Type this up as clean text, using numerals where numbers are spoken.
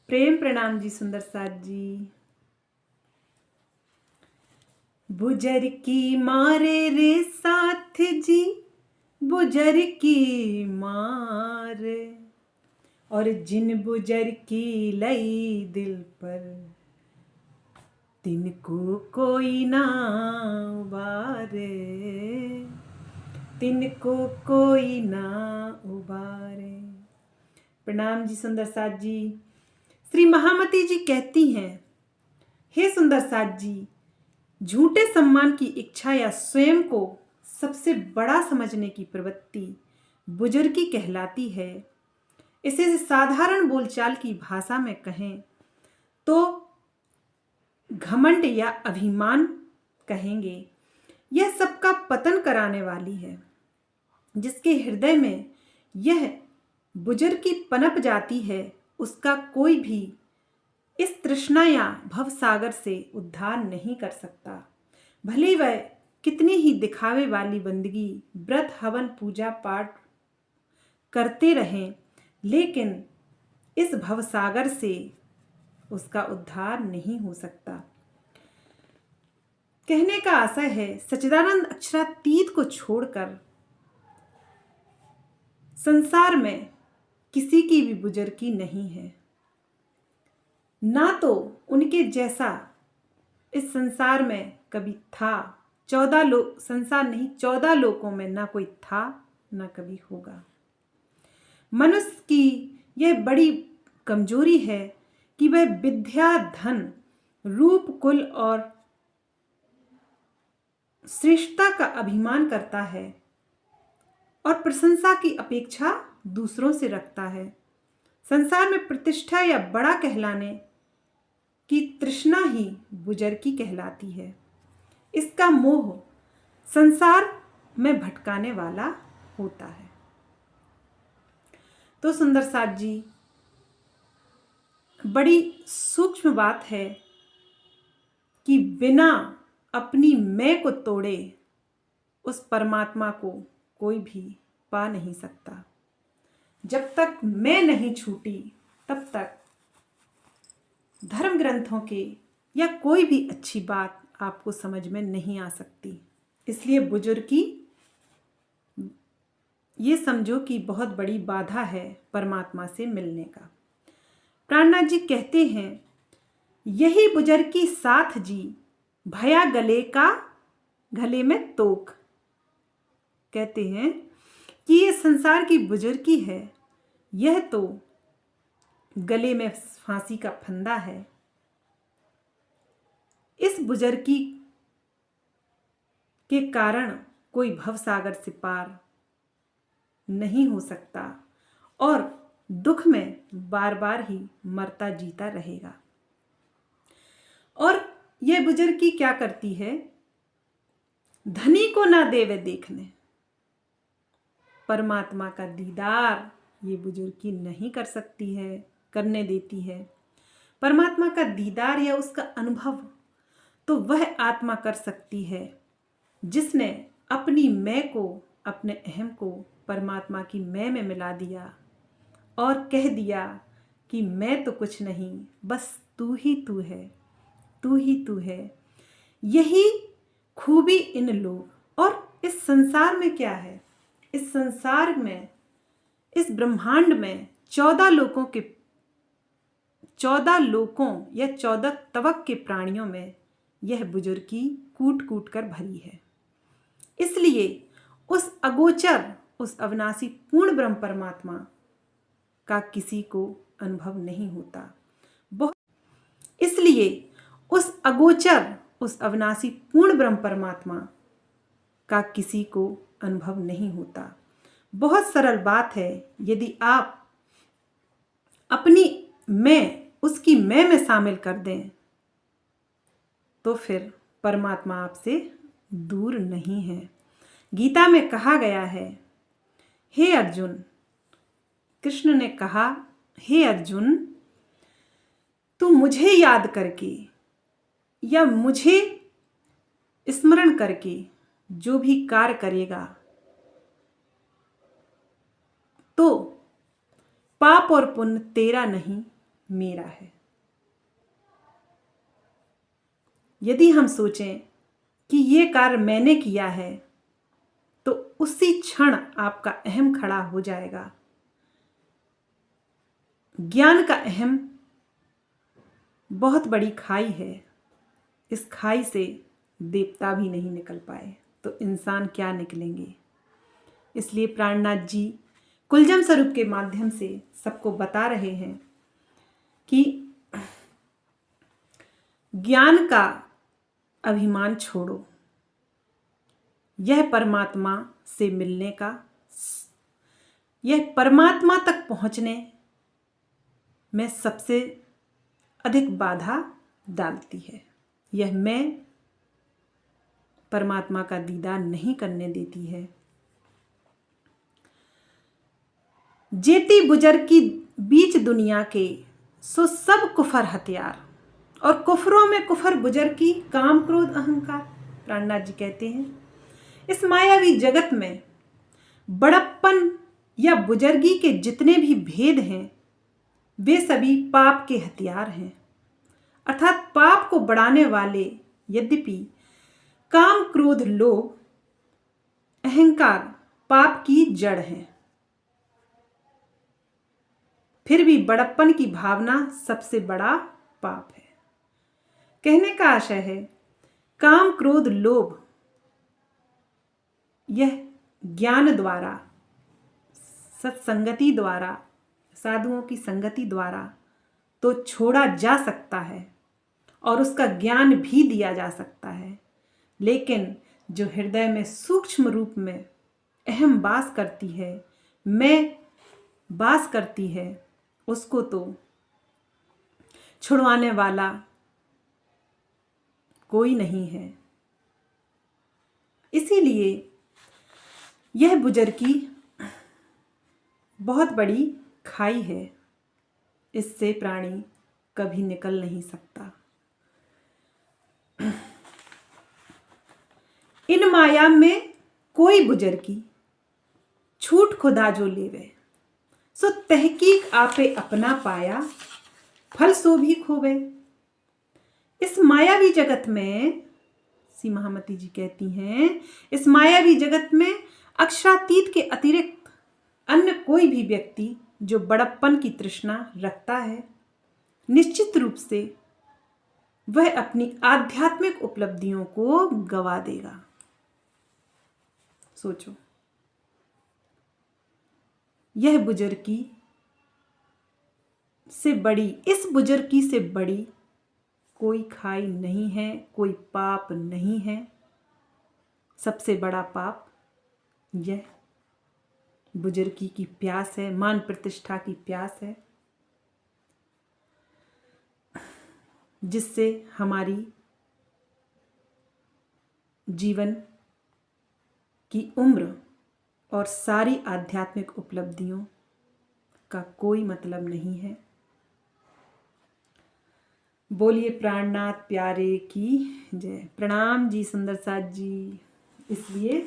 प्रेम प्रणाम जी सुंदर साथ जी। बुजर की मारे रे साथ जी, बुजर की मार, और जिन बुजर की लई दिल पर, तिनको कोई ना उबारे, तिनको कोई ना उबारे। प्रणाम जी सुंदर साथ जी। श्री महामती जी कहती हैं, हे सुंदर साथ जी, झूठे सम्मान की इच्छा या स्वयं को सबसे बड़ा समझने की प्रवृत्ति बुजुर्गी कहलाती है। इसे साधारण बोलचाल की भाषा में कहें तो घमंड या अभिमान कहेंगे। यह सबका पतन कराने वाली है। जिसके हृदय में यह बुजुर्गी पनप जाती है, उसका कोई भी इस तृष्णा या भवसागर से उद्धार नहीं कर सकता। भले वह कितनी ही दिखावे वाली बंदगी, व्रत, हवन, पूजा पाठ करते रहें, लेकिन इस भवसागर से उसका उद्धार नहीं हो सकता। कहने का आशय है, सच्चिदानंद अक्षरातीत को छोड़कर संसार में किसी की भी बुजुर्गी नहीं है। ना तो उनके जैसा इस संसार में कभी था। 14 लोक, संसार नहीं 14 लोकों में ना कोई था ना कभी होगा। मनुष्य की यह बड़ी कमजोरी है कि वह विद्या, धन, रूप, कुल और श्रेष्ठता का अभिमान करता है और प्रशंसा की अपेक्षा दूसरों से रखता है। संसार में प्रतिष्ठा या बड़ा कहलाने की तृष्णा ही बुजुर्गी कहलाती है। इसका मोह संसार में भटकाने वाला होता है। तो सुंदर साथ जी, बड़ी सूक्ष्म बात है कि बिना अपनी मैं को तोड़े उस परमात्मा को कोई भी पा नहीं सकता। जब तक मैं नहीं छूटी, तब तक धर्म ग्रंथों के या कोई भी अच्छी बात आपको समझ में नहीं आ सकती। इसलिए बुजुर्गी ये समझो कि बहुत बड़ी बाधा है परमात्मा से मिलने का। प्राणनाथ जी कहते हैं, यही बुजुर्गी साथ जी, भया गले का गले में तोक। कहते हैं कि ये संसार की बुजुर्गी है, यह तो गले में फांसी का फंदा है। इस बुजुर्गी के कारण कोई भवसागर से पार नहीं हो सकता और दुख में बार बार ही मरता जीता रहेगा। और यह बुजुर्गी क्या करती है? धनी को ना देवे देखने, परमात्मा का दीदार ये बुजुर्गी नहीं कर सकती है, करने देती है। परमात्मा का दीदार या उसका अनुभव तो वह आत्मा कर सकती है जिसने अपनी मैं को, अपने अहम को परमात्मा की मैं में मिला दिया और कह दिया कि मैं तो कुछ नहीं, बस तू ही तू है, तू ही तू है। यही खूबी इन लोग। और इस संसार में क्या है? इस संसार में, इस ब्रह्मांड में 14 लोकों या 14 तवक के प्राणियों में यह बुजुर्गी कूट कूट कर भरी है। इसलिए उस अगोचर, उस अविनाशी पूर्ण ब्रह्म परमात्मा का किसी को अनुभव नहीं होता। इसलिए उस अगोचर, उस अविनाशी पूर्ण ब्रह्म परमात्मा का किसी को अनुभव नहीं होता। बहुत सरल बात है। यदि आप अपनी मैं उसकी मैं में शामिल कर दें तो फिर परमात्मा आपसे दूर नहीं है। गीता में कहा गया है, हे अर्जुन, कृष्ण ने कहा, हे अर्जुन, तू मुझे याद करके या मुझे स्मरण करके जो भी कार्य करेगा तो पाप और पुण्य तेरा नहीं, मेरा है। यदि हम सोचें कि ये कार्य मैंने किया है तो उसी क्षण आपका अहम खड़ा हो जाएगा। ज्ञान का अहम बहुत बड़ी खाई है। इस खाई से देवता भी नहीं निकल पाए तो इंसान क्या निकलेंगे। इसलिए प्राणनाथ जी कुलजम स्वरूप के माध्यम से सबको बता रहे हैं कि ज्ञान का अभिमान छोड़ो। यह परमात्मा से मिलने का, यह परमात्मा तक पहुंचने में सबसे अधिक बाधा डालती है। यह मैं परमात्मा का दीदार नहीं करने देती है। जेती बुजर की बीच दुनिया के सो सब कुफर हथियार, और कुफरों में कुफर बुजर की काम क्रोध अहंकार। प्राणनाथ जी कहते हैं इस मायावी जगत में बड़प्पन या बुजर्गी के जितने भी भेद हैं वे सभी पाप के हथियार हैं। अर्थात पाप को बढ़ाने वाले यद्यपि काम क्रोध लोभ अहंकार पाप की जड़ हैं, फिर भी बड़प्पन की भावना सबसे बड़ा पाप है। कहने का आशय है काम क्रोध लोभ यह ज्ञान द्वारा, सत्संगति द्वारा, साधुओं की संगति द्वारा तो छोड़ा जा सकता है और उसका ज्ञान भी दिया जा सकता है, लेकिन जो हृदय में सूक्ष्म रूप में अहम वास करती है, मैं वास करती है, उसको तो छुड़वाने वाला कोई नहीं है। इसीलिए यह बुजर्गी बहुत बड़ी खाई है, इससे प्राणी कभी निकल नहीं सकता। इन माया में कोई बुजर्गी छूट खुदा जो लेवे, सो तहकीक आपे अपना पाया फल सो भी खोवे। इस मायावी जगत में, श्री महामती जी कहती हैं, इस मायावी जगत में अक्षरातीत के अतिरिक्त अन्य कोई भी व्यक्ति जो बड़प्पन की तृष्णा रखता है, निश्चित रूप से वह अपनी आध्यात्मिक उपलब्धियों को गवा देगा। सोचो, यह बुजुर्गी से बड़ी, इस बुजुर्गी से बड़ी कोई खाई नहीं है, कोई पाप नहीं है। सबसे बड़ा पाप यह बुजुर्गी की प्यास है, मान प्रतिष्ठा की प्यास है, जिससे हमारी जीवन की उम्र और सारी आध्यात्मिक उपलब्धियों का कोई मतलब नहीं है। बोलिए प्राणनाथ प्यारे की जय। प्रणाम जी सुंदर साथ जी। इसलिए